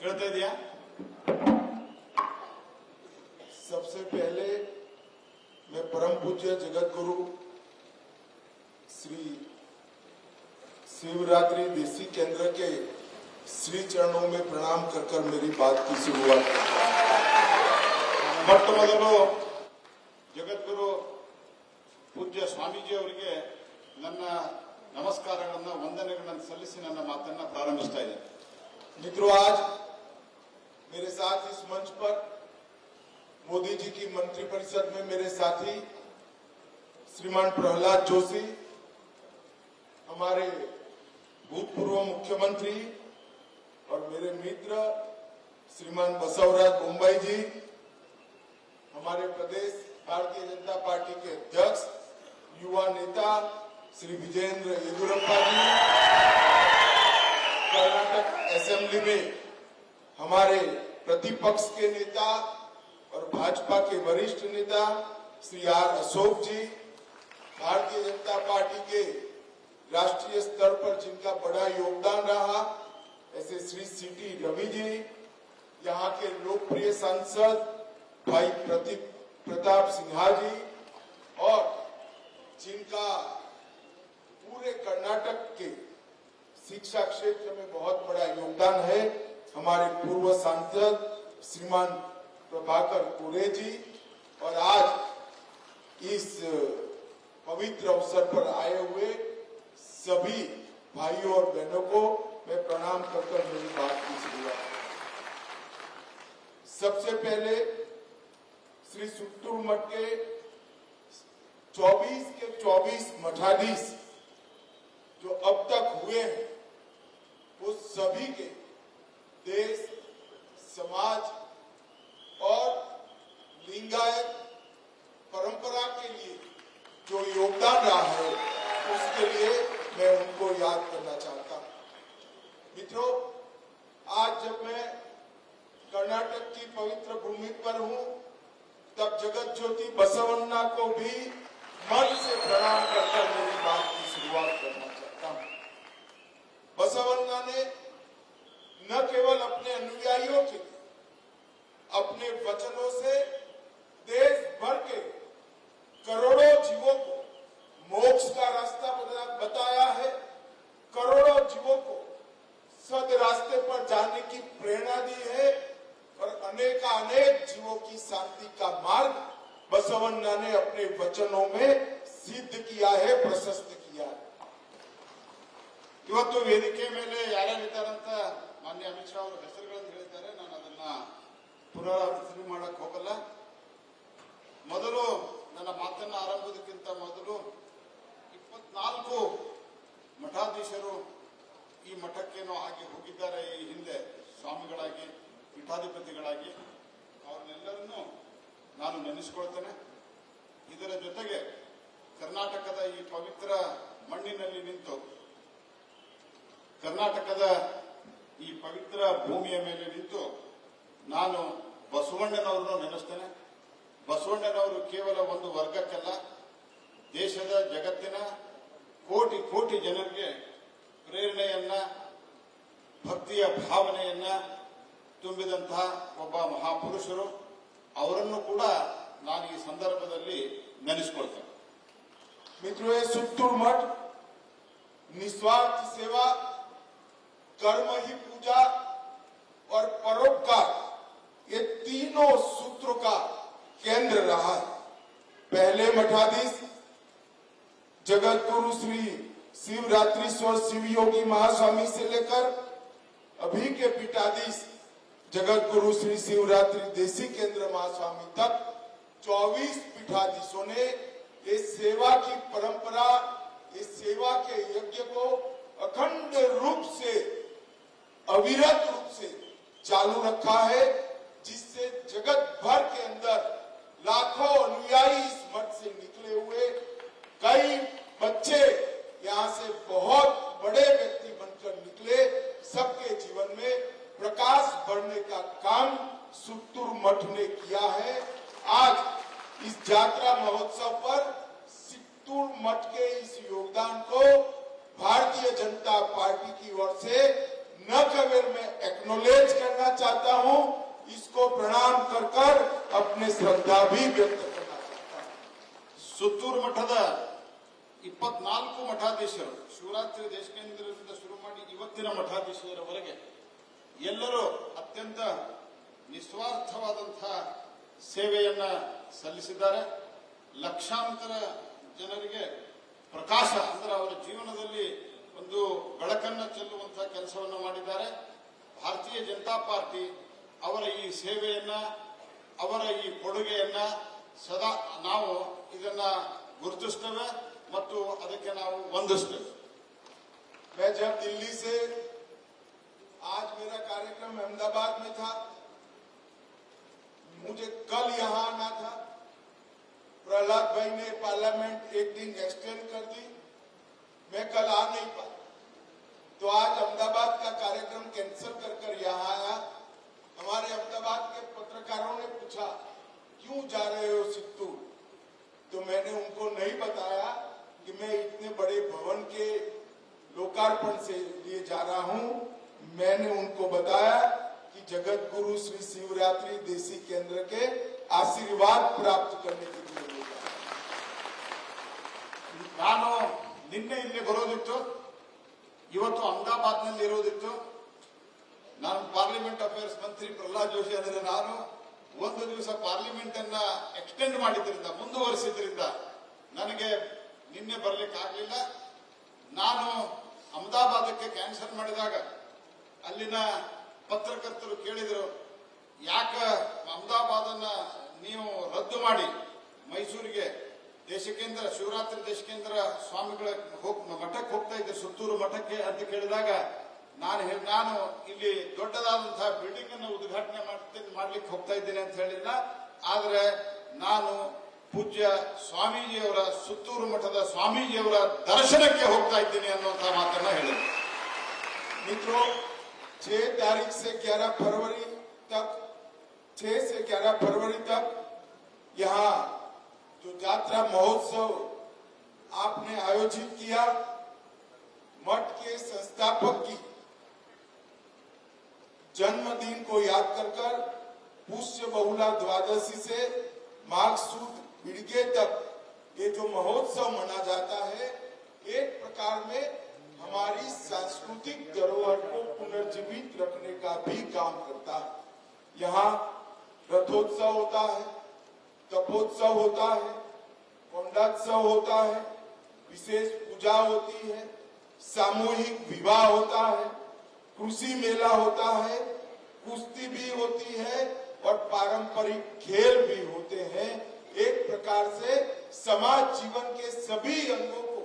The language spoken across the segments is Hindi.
ಕೇಳ್ತಾ ಇದೆಯಾ? सबसे पहले मैं परम पूज्य जगत गुरु श्री शिवरात्रि देसी केंद्र के श्री चरणों में प्रणाम कर मेरी बात की शुरुआत। ಮೊಟ್ಟ ಮೊದಲು ಜಗದ್ಗುರು ಪೂಜ್ಯ ಸ್ವಾಮೀಜಿ ಅವರಿಗೆ ನನ್ನ ನಮಸ್ಕಾರಗಳನ್ನು ವಂದನೆಗಳನ್ನು ಸಲ್ಲಿಸಿ ನನ್ನ ಮಾತನ್ನ ಪ್ರಾರಂಭಿಸ್ತಾ ಇದ್ದೇನೆ। मित्रों, आज मेरे साथ इस मंच पर मोदी जी की मंत्रिपरिषद में मेरे साथी श्रीमान प्रहलाद जोशी, हमारे भूतपूर्व मुख्यमंत्री और मेरे मित्र श्रीमान बसवराज बोम्बाई जी, हमारे प्रदेश भारतीय जनता पार्टी के अध्यक्ष युवा नेता श्री विजेंद्र येदुरप्पा जी, कर्नाटक असेंबली में हमारे प्रतिपक्ष के नेता और भाजपा के वरिष्ठ नेता Shri are Ashok ji, Bharatiya Janata party के राष्ट्रीय स्तर पर जिनका बड़ा योगदान रहा ऐसे श्री सीटी रवि जी, यहाँ के लोकप्रिय सांसद भाई प्रताप सिन्हा जी, और जिनका पूरे कर्नाटक के शिक्षा क्षेत्र में बहुत बड़ा योगदान है, हमारे पूर्व सांसद श्रीमान प्रभाकर कोरे जी, और आज इस पवित्र अवसर पर आए हुए सभी भाइयों और बहनों को मैं प्रणाम कर मेरी बात की शुरुआत। सबसे पहले श्री सुत्तूर मठ के 24 के 24 मठाधीश जो अब तक हुए हैं, वो सभी के देश, समाज और लिंगायत परंपरा के लिए जो योगदान रहा है, उसके लिए मैं उनको याद करना चाहता हूं। मित्रों, आज जब मैं कर्नाटक की पवित्र भूमि पर हूं, तब जगत ज्योति बसवन्ना को भी मन से प्रणाम कर मेरी बात की शुरुआत करना चाहता हूं। बसवन्ना ने न केवल अपने अनुयायियों के लिए अपने वचनों से देश भर के करोड़ों जीवों को मोक्ष का रास्ता बताया है, करोड़ों जीवों को सद रास्ते पर जाने की प्रेरणा दी है, और अनेक जीवों की शांति का मार्ग बसवन्ना ने अपने वचनों में सिद्ध किया है, प्रशस्त किया है। ಇವತ್ತು ವೇದಿಕೆ ಮೇಲೆ ಯಾರ್ಯಾರಿದ್ದಾರಂತ ಮಾನ್ಯ ಅಮಿತ್ ಶಾ ಅವರು ಹೆಸರುಗಳನ್ನು ಹೇಳಿದ್ದಾರೆ, ನಾನು ಅದನ್ನ ಪುನರಾವರ್ತನೆ ಮಾಡಕ್ ಹೋಗಲ್ಲ। ಮೊದಲು ನನ್ನ ಮಾತನ್ನ ಆರಂಭದಕ್ಕಿಂತ ಮೊದಲು 24 ಮಠಾಧೀಶರು ಈ ಮಠಕ್ಕೇನೋ ಆಗಿ ಹೋಗಿದ್ದಾರೆ ಈ ಹಿಂದೆ ಸ್ವಾಮಿಗಳಾಗಿ, ಪೀಠಾಧಿಪತಿಗಳಾಗಿ, ಅವ್ರನ್ನೆಲ್ಲರನ್ನೂ ನಾನು ನೆನೆಸಿಕೊಳ್ತೇನೆ। ಇದರ ಜೊತೆಗೆ ಕರ್ನಾಟಕದ ಈ ಪವಿತ್ರ ಮಣ್ಣಿನಲ್ಲಿ ನಿಂತು, ಕರ್ನಾಟಕದ ಈ ಪವಿತ್ರ ಭೂಮಿಯ ಮೇಲೆ ನಿಂತು ನಾನು ಬಸವಣ್ಣನವರನ್ನು ನೆನೆಸ್ತೇನೆ। ಬಸವಣ್ಣನವರು ಕೇವಲ ಒಂದು ವರ್ಗಕ್ಕಲ್ಲ, ದೇಶದ ಜಗತ್ತಿನ ಕೋಟಿ ಕೋಟಿ ಜನರಿಗೆ ಪ್ರೇರಣೆಯನ್ನ, ಭಕ್ತಿಯ ಭಾವನೆಯನ್ನ ತುಂಬಿದಂತಹ ಒಬ್ಬ ಮಹಾಪುರುಷರು। ಅವರನ್ನು ಕೂಡ ನಾನು ಈ ಸಂದರ್ಭದಲ್ಲಿ ನೆನೆಸಿಕೊಳ್ತೇನೆ। मित्रों, ये सुत्तूर मठ निस्वार्थ सेवा, कर्म ही पूजा और परोपकार, ये तीनों सूत्रों का केंद्र रहा है। पहले मठाधीश जगत गुरु श्री शिवरात्रीश्वर शिव योगी महास्वामी से लेकर अभी के पीठाधीश जगत गुरु श्री शिवरात्रि देसी केंद्र महास्वामी तक 24 पीठाधीशों ने ये सेवा की परंपरा, इस सेवा के यज्ञ को अखंड रूप से, अविरत रूप से चालू रखा है, जिससे जगत भर के अंदर लाखों अनुयायी इस मठ से निकले हुए, कई बच्चे यहाँ से बहुत बड़े व्यक्ति बनकर निकले, सबके जीवन में प्रकाश भरने का काम सुत्तूर मठ ने किया है। आज इस यात्रा महोत्सव पर सुत्तूर मठ के इस योगदान को भारतीय जनता पार्टी की ओर से न केवल मैं एक्नोलेज करना चाहता हूं, इसको प्रणाम कर कर अपने श्रद्धा भी व्यक्त करना चाहता हूं। ಸುತ್ತೂರು ಮಠದ 24 ಮಠಾಧೀಶರು ಶಿವರಾತ್ರಿ ದೇಶಕೇಂದ್ರದಿಂದ ಶುರು ಮಾಡಿ ಇವತ್ತಿನ ಮಠಾಧೀಶರವರೆಗೆ ಎಲ್ಲರೂ ಅತ್ಯಂತ ನಿಸ್ವಾರ್ಥವಾದಂತಹ ಸೇವೆಯನ್ನ ಸಲ್ಲಿಸಿದ್ದಾರೆ. ಲಕ್ಷಾಂತರ ಜನರಿಗೆ ಪ್ರಕಾಶ ಅಂದ್ರೆ ಅವರ ಜೀವನದಲ್ಲಿ ಒಂದು ಬೆಳಕನ್ನ ಚೆಲ್ಲುವಂತಹ ಕೆಲಸವನ್ನ ಮಾಡಿದ್ದಾರೆ. ಭಾರತೀಯ ಜನತಾ ಪಾರ್ಟಿ ಅವರ ಈ ಸೇವೆಯನ್ನ, ಅವರ ಈ ಕೊಡುಗೆಯನ್ನ ಸದಾ ನಾವು ಇದನ್ನ ಗುರುತಿಸ್ತೇವೆ ಮತ್ತು ಅದಕ್ಕೆ ನಾವು ವಂದಿಸ್ತೇವೆ. मैं जब दिल्ली से आज मेरा कार्यक्रम अहमदाबाद में था, मुझे कल यहां आना था। प्रहलाद भाई ने पार्लियामेंट एक दिन एक्सटेंड कर दी, मैं कल आ नहीं पाया, तो आज अहमदाबाद का कार्यक्रम कैंसिल कर कर यहाँ आया। हमारे अहमदाबाद के पत्रकारों ने पूछा क्यों जा रहे हो सित्तूर, तो मैंने उनको नहीं बताया कि मैं इतने बड़े भवन के लोकार्पण से लिए जा रहा हूं। मैंने उनको बताया कि जगत गुरु श्री शिवरात्रि देसी केंद्र के आशीर्वाद प्राप्त करने के लिए ले जा रहा हूं। ನಾನು ನಿನ್ನೆ ಇಲ್ಲಿ ಬರೋದಿತ್ತು, ಇವತ್ತು ಅಹಮದಾಬಾದ್ನಲ್ಲಿ ಇರೋದಿತ್ತು. ನಾನು ಪಾರ್ಲಿಮೆಂಟ್ ಅಫೇರ್ಸ್ ಮಂತ್ರಿ ಪ್ರಹ್ಲಾದ್ ಜೋಶಿ ಅಂದರೆ ನಾನು ಒಂದು ದಿವಸ ಪಾರ್ಲಿಮೆಂಟ್ ಅನ್ನ ಎಕ್ಸ್ಟೆಂಡ್ ಮಾಡಿದ್ರಿಂದ, ಮುಂದುವರಿಸಿದ್ರಿಂದ ನನಗೆ ನಿನ್ನೆ ಬರ್ಲಿಕ್ಕೆ ಆಗ್ಲಿಲ್ಲ. ನಾನು ಅಹಮದಾಬಾದಕ್ಕೆ ಕ್ಯಾನ್ಸಲ್ ಮಾಡಿದಾಗ ಅಲ್ಲಿನ ಪತ್ರಕರ್ತರು ಕೇಳಿದರು, ಯಾಕ ಅಹಮದಾಬಾದನ್ನ ನೀವು ರದ್ದು ಮಾಡಿ ಮೈಸೂರಿಗೆ ದೇಶಕೇಂದ್ರ ಶಿವರಾತ್ರಿ ದೇಶಕೇಂದ್ರ ಸ್ವಾಮಿಗಳ ಮಠಕ್ಕೆ ಹೋಗ್ತಾ ಇದ್ದೆ, ಸುತ್ತೂರು ಮಠಕ್ಕೆ ಅಂತ ಕೇಳಿದಾಗ ನಾನು ಇಲ್ಲಿ ದೊಡ್ಡದಾದಂತಹ ಬಿಲ್ಡಿಂಗ್ ಅನ್ನು ಉದ್ಘಾಟನೆ ಮಾಡ್ಲಿಕ್ಕೆ ಹೋಗ್ತಾ ಇದ್ದೇನೆ ಅಂತ ಹೇಳಿಲ್ಲ, ಆದ್ರೆ ನಾನು ಪೂಜ್ಯ ಸ್ವಾಮೀಜಿಯವರ ಸುತ್ತೂರು ಮಠದ ಸ್ವಾಮೀಜಿಯವರ ದರ್ಶನಕ್ಕೆ ಹೋಗ್ತಾ ಇದ್ದೀನಿ ಅನ್ನುವಂತಹ ಮಾತನ್ನ ಹೇಳಿದ್ರು. मित्रों, 6 तारीख से 11 फरवरी तक 6 से 11 फरवरी तक यहाँ जो यात्रा महोत्सव आपने आयोजित किया, मठ के संस्थापक की जन्मदिन को याद कर कर पुष्य बहुला द्वादशी से माघ सुद बिड़गे तक ये जो महोत्सव मना जाता है, एक प्रकार में हमारी सांस्कृतिक धरोहर को पुनर्जीवित रखने का भी काम करता है। यहाँ रथोत्सव होता है, तपोत्सव होता है, कोंडात्सव होता है, विशेष पूजा होती है, सामूहिक विवाह होता है, कृषि मेला होता है, कुश्ती भी होती है और पारंपरिक खेल भी होते हैं। एक प्रकार से समाज जीवन के सभी अंगों को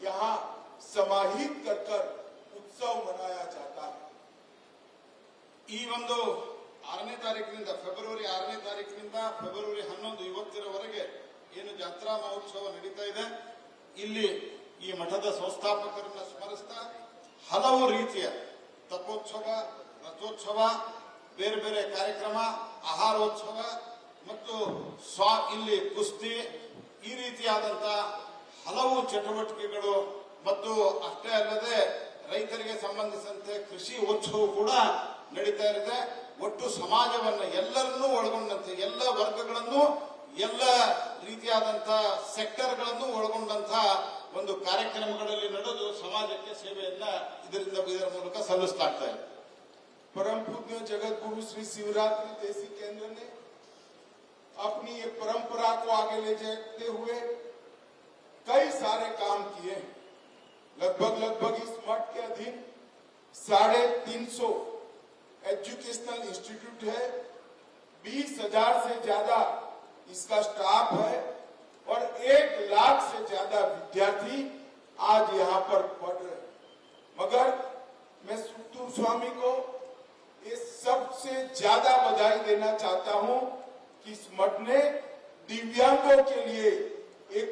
यहाँ समाहित कर कर उत्सव मनाया जाता है। ಈ ಒಂದು 6ನೇ ತಾರೀಕಿನಿಂದ ಫೆಬ್ರವರಿ 6ನೇ ತಾರೀಕಿನಿಂದ ಫೆಬ್ರವರಿ 11 ಇವತ್ತಿನವರೆಗೆ ಏನು ಜಾತ್ರಾ ಮಹೋತ್ಸವ ನಡೀತಾ ಇದೆ, ಇಲ್ಲಿ ಈ ಮಠದ ಸಂಸ್ಥಾಪಕರನ್ನ ಸ್ಮರಿಸ್ತಾ ಹಲವು ರೀತಿಯ ತಪೋತ್ಸವ, ರಥೋತ್ಸವ, ಬೇರೆ ಬೇರೆ ಕಾರ್ಯಕ್ರಮ, ಆಹಾರೋತ್ಸವ ಮತ್ತು ಇಲ್ಲಿ ಕುಸ್ತಿ, ಈ ರೀತಿಯಾದಂತಹ ಹಲವು ಚಟುವಟಿಕೆಗಳು ಮತ್ತು ಅಷ್ಟೇ ಅಲ್ಲದೆ ರೈತರಿಗೆ ಸಂಬಂಧಿಸಿದಂತೆ ಕೃಷಿ ಉತ್ಸವ ಕೂಡ ನಡೀತಾ ಇದೆ. ಒಟ್ಟು ಸಮಾಜವನ್ನ ಎಲ್ಲರನ್ನೂ ಒಳಗೊಂಡಂತೆ ಎಲ್ಲ ವರ್ಗಗಳನ್ನು, ಎಲ್ಲ ರೀತಿಯಾದಂತಹ ಸೆಕ್ಟರ್ಗಳನ್ನು ಒಳಗೊಂಡಂತಹ ಒಂದು ಕಾರ್ಯಕ್ರಮಗಳಲ್ಲಿ ನಡೆದು ಸಮಾಜಕ್ಕೆ ಸೇವೆಯನ್ನ ಇದರ ಮೂಲಕ ಸಲ್ಲಿಸಲಾಗ್ತಾ ಇದೆ. परम पूज्य जगत गुरु श्री शिवरात्रि देसी केंद्र ने अपनी ये परंपरा को आगे ले जाते हुए कई सारे काम किए। लगभग इस मठ के अधीन 350 एजुकेशनल इंस्टीट्यूट है, 20,000 से ज्यादा इसका स्टाफ है और 1 लाख से ज्यादा विद्यार्थी आज यहाँ पर पढ़ रहे हैं। मगर मैं सुत्तूर स्वामी को ये सबसे ज्यादा बधाई देना चाहता हूं कि इस मठ ने दिव्यांगों के लिए एक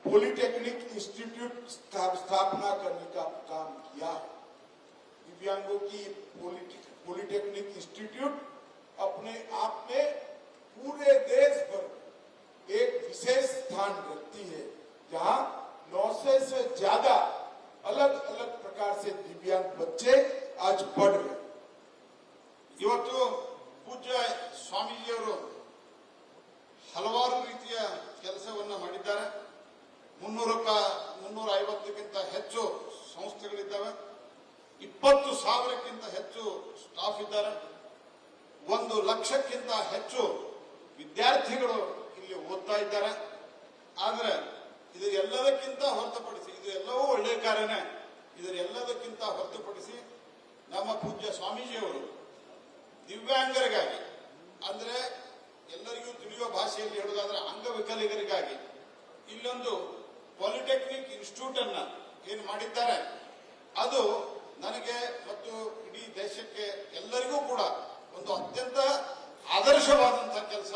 पॉलिटेक्निक इंस्टीट्यूट स्थापना करने का काम किया। दिव्यांगों की पॉलिटेक्निक इंस्टीट्यूट अपने आप में पूरे देश भर एक विशेष स्थान रखती है, जहां 900 से ज्यादा अलग अलग प्रकार से दिव्यांग बच्चे आज पढ़ रहे हैं। ಇವತ್ತು ಪೂಜ್ಯ ಸ್ವಾಮೀಜಿಯವರು ಹಲವಾರು ರೀತಿಯ ಕೆಲಸವನ್ನ ಮಾಡಿದ್ದಾರೆ. 350ಕ್ಕಿಂತ ಹೆಚ್ಚು ಸಂಸ್ಥೆಗಳಿದ್ದಾವೆ. 20,000ಕ್ಕಿಂತ ಹೆಚ್ಚು ಸ್ಟಾಫ್ ಇದ್ದಾರೆ. 1 ಲಕ್ಷಕ್ಕಿಂತ ಹೆಚ್ಚು ವಿದ್ಯಾರ್ಥಿಗಳು ಇಲ್ಲಿ ಓದ್ತಾ ಇದ್ದಾರೆ. ಆದರೆ ಇದು ಎಲ್ಲದಕ್ಕಿಂತ ಹೊರತುಪಡಿಸಿ, ಇದು ಎಲ್ಲವೂ ಒಳ್ಳೆಯ ಕಾರ್ಯನೇ, ಇದರೆಲ್ಲದಕ್ಕಿಂತ ಹೊರತುಪಡಿಸಿ ನಮ್ಮ ಪೂಜ್ಯ ಸ್ವಾಮೀಜಿಯವರು ದಿವ್ಯಾಂಗರಿಗಾಗಿ, ಅಂದ್ರೆ ಎಲ್ಲರಿಗೂ ತಿಳಿಯುವ ಭಾಷೆಯಲ್ಲಿ ಹೇಳುವುದಾದ್ರೆ ಅಂಗವಿಕಲಿಗರಿಗಾಗಿ ಇಲ್ಲೊಂದು ಪಾಲಿಟೆಕ್ನಿಕ್ ಇನ್ಸ್ಟಿಟ್ಯೂಟ್ ಅನ್ನ ಏನು ಮಾಡಿದ್ದಾರೆ, ಅದು ನನಗೆ ಮತ್ತು ಇಡೀ ದೇಶಕ್ಕೆ ಎಲ್ಲರಿಗೂ ಕೂಡ ಒಂದು ಅತ್ಯಂತ ಆದರ್ಶವಾದಂತಹ ಕೆಲಸ.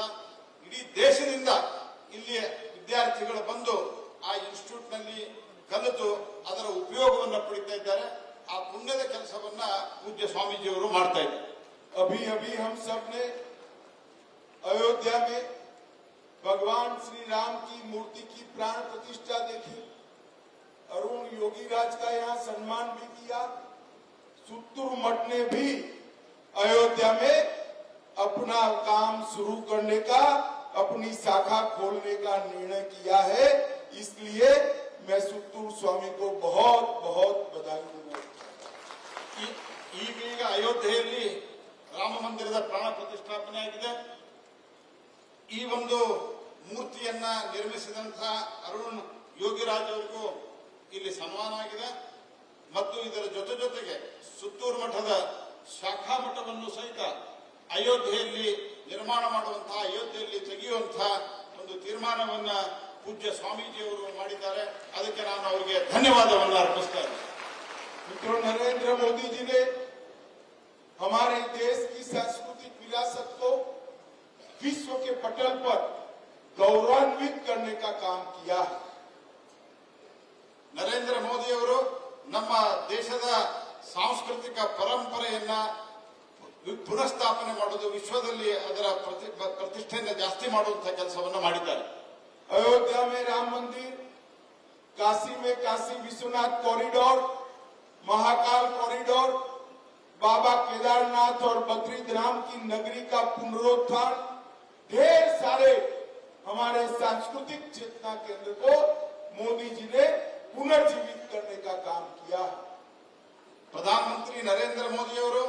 ಇಡೀ ದೇಶದಿಂದ ಇಲ್ಲಿ ವಿದ್ಯಾರ್ಥಿಗಳು ಬಂದು ಆ ಇನ್ಸ್ಟಿಟ್ಯೂಟ್ ನಲ್ಲಿ ಕಲಿತು ಅದರ ಉಪಯೋಗವನ್ನು ಪಡಿತಾ ಇದ್ದಾರೆ. ಆ ಪುಣ್ಯದ ಕೆಲಸವನ್ನ ಪೂಜ್ಯ ಸ್ವಾಮೀಜಿಯವರು ಮಾಡ್ತಾ ಇದ್ದಾರೆ. अभी अभी हम सब ने अयोध्या में भगवान श्री राम की मूर्ति की प्राण प्रतिष्ठा देखी। अरुण योगी राज का यहाँ सम्मान भी किया। सुत्तूर मठ ने भी अयोध्या में अपना काम शुरू करने का, अपनी शाखा खोलने का निर्णय किया है। इसलिए मैं सुत्तूर स्वामी को बहुत बहुत बधाई दूंगा। ಈಗೀಗ ಅಯೋಧ್ಯೆಯಲ್ಲಿ ರಾಮ ಮಂದಿರದ ಪ್ರಾಣ ಪ್ರತಿಷ್ಠಾಪನೆ ಆಗಿದೆ. ಈ ಒಂದು ಮೂರ್ತಿಯನ್ನ ನಿರ್ಮಿಸಿದಂತಹ ಅರುಣ್ ಯೋಗಿರಾಜ್ ಅವರಿಗೂ ಇಲ್ಲಿ ಸನ್ಮಾನ ಆಗಿದೆ. ಮತ್ತು ಇದರ ಜೊತೆಗೆ ಸುತ್ತೂರು ಮಠದ ಶಾಖಾ ಮಠವನ್ನು ಸಹಿತ ಅಯೋಧ್ಯೆಯಲ್ಲಿ ನಿರ್ಮಾಣ ಮಾಡುವಂತಹ, ಅಯೋಧ್ಯೆಯಲ್ಲಿ ತೆಗೆಯುವಂತಹ ಒಂದು ತೀರ್ಮಾನವನ್ನ ಪೂಜ್ಯ ಸ್ವಾಮೀಜಿಯವರು ಮಾಡಿದ್ದಾರೆ. ಅದಕ್ಕೆ ನಾನು ಅವರಿಗೆ ಧನ್ಯವಾದವನ್ನು ಅರ್ಪಿಸ್ತಾ ಇದ್ದೇನೆ. मित्रों, नरेंद्र मोदी जी ने हमारे देश की सांस्कृतिक विरासत को विश्व के पटल पर गौरवान्वित करने का काम किया है। ನರೇಂದ್ರ ಮೋದಿ ಅವರು ನಮ್ಮ ದೇಶದ ಸಾಂಸ್ಕೃತಿಕ ಪರಂಪರೆಯನ್ನ ಪುನಃಸ್ಥಾಪನೆ ಮಾಡುವುದು, ವಿಶ್ವದಲ್ಲಿ ಅದರ ಪ್ರತಿಷ್ಠೆಯನ್ನು ಜಾಸ್ತಿ ಮಾಡುವಂತಹ ಕೆಲಸವನ್ನು ಮಾಡಿದ್ದಾರೆ. अयोध्या में राम मंदिर, काशी में काशी विश्वनाथ कॉरिडोर, महाकाल कॉरिडोर, बाबा केदारनाथ और बद्रीधाम की नगरी का पुनरुत्थान, ढेर सारे हमारे सांस्कृतिक चेतना केंद्र को मोदी जी ने पुनर्जीवित करने का काम किया। ಪ್ರಧಾನಮಂತ್ರಿ ನರೇಂದ್ರ ಮೋದಿ ಅವರು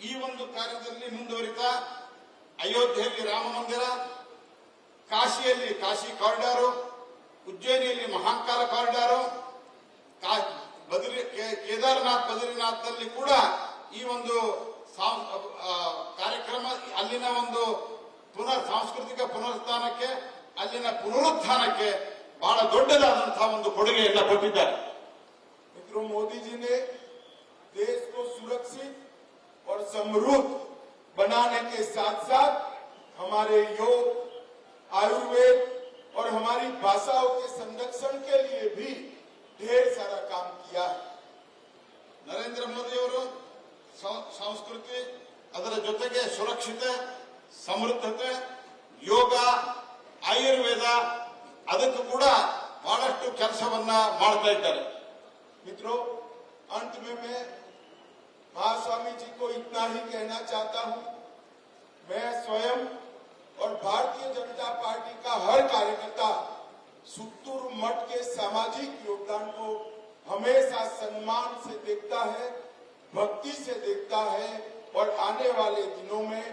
ಈ ಒಂದು ಕಾರ್ಯದಲ್ಲಿ ಮುಂದುವರಿತಾ ಅಯೋಧ್ಯೆಯಲ್ಲಿ ರಾಮ ಮಂದಿರ, ಕಾಶಿಯಲ್ಲಿ ಕಾಶಿ ಕಾರಿಡಾರು, ಉಜ್ಜಯಿನಿಯಲ್ಲಿ ಮಹಾಕಾಲ ಕಾರಿಡಾರು, ಕೇದಾರನಾಥ್ ಬದ್ರಿನಾಥ್ನಲ್ಲಿ ಕೂಡ ಈ ಒಂದು ಕಾರ್ಯಕ್ರಮ, ಅಲ್ಲಿನ ಒಂದು ಸಾಂಸ್ಕೃತಿಕ ಪುನರುತ್ಥಾನಕ್ಕೆ, ಅಲ್ಲಿನ ಪುನರುತ್ಥಾನಕ್ಕೆ ಬಹಳ ದೊಡ್ಡದಾದಂತಹ ಒಂದು ಕೊಡುಗೆಯನ್ನ ಕೊಟ್ಟಿದ್ದಾರೆ. मित्रों, मोदी जी ने देश को सुरक्षित और समृद्ध बनाने के साथ साथ हमारे योग, आयुर्वेद और हमारी भाषाओं के संरक्षण के लिए भी ढेर सारा काम किया है। ನರೇಂದ್ರ ಮೋದಿ ಅವರು ಸಂಸ್ಕೃತಿ, ಅದರ ಜೊತೆಗೆ ಸುರಕ್ಷತೆ, ಸಮೃದ್ಧತೆ, ಯೋಗ, ಆಯುರ್ವೇದ, ಅದಕ್ಕೂ ಕೂಡ ಬಹಳಷ್ಟು ಕೆಲಸವನ್ನ ಮಾಡ್ತಾ ಇದ್ದಾರೆ. मित्रों, अंत में मैं महास्वामी जी को इतना ही कहना चाहता हूं। मैं स्वयं और भारतीय जनता पार्टी का हर कार्यकर्ता सुत्तूर मठ के सामाजिक योगदान को हमेशा सम्मान से देखता है, भक्ति से देखता है और आने वाले दिनों में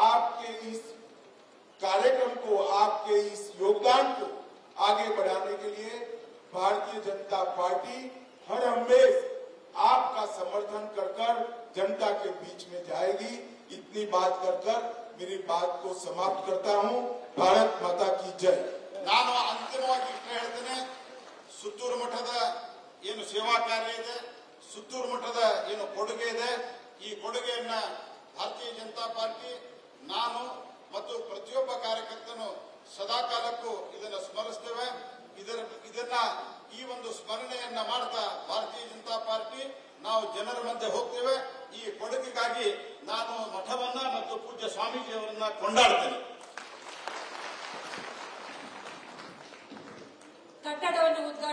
आपके इस कार्यक्रम को, आपके इस योगदान को आगे बढ़ाने के लिए भारतीय जनता पार्टी हर हमेश आपका समर्थन कर जनता के बीच में जाएगी। इतनी बात कर मेरी बात को समाप्त करता हूं। भारत माता की जय। ನಾನು ಅಂತಿಮವಾಗಿ ಇಷ್ಟ ಹೇಳ್ತೇನೆ, ಸುತ್ತೂರು ಮಠದ ಏನು ಸೇವಾ ಕಾರ್ಯ ಇದೆ, ಸುತ್ತೂರು ಮಠದ ಏನು ಕೊಡುಗೆ ಇದೆ, ಈ ಕೊಡುಗೆಯನ್ನ ಭಾರತೀಯ ಜನತಾ ಪಾರ್ಟಿ, ನಾನು ಮತ್ತು ಪ್ರತಿಯೊಬ್ಬ ಕಾರ್ಯಕರ್ತನು ಸದಾ ಕಾಲಕ್ಕೂ ಇದನ್ನು ಸ್ಮರಿಸ್ತೇವೆ. ಇದನ್ನ ಈ ಒಂದು ಸ್ಮರಣೆಯನ್ನ ಮಾಡ್ತಾ ಭಾರತೀಯ ಜನತಾ ಪಾರ್ಟಿ ನಾವು ಜನರ ಮಧ್ಯೆ ಹೋಗ್ತೇವೆ. ಈ ಕೊಡುಗೆಗಾಗಿ ನಾನು ಮಠವನ್ನ ಮತ್ತು ಪೂಜ್ಯ ಸ್ವಾಮೀಜಿಯವರನ್ನ ಕೊಂಡಾಡ್ತೇನೆ. ಕಟ್ಟಡವನ್ನು ಉದ್ಘಾಟನೆ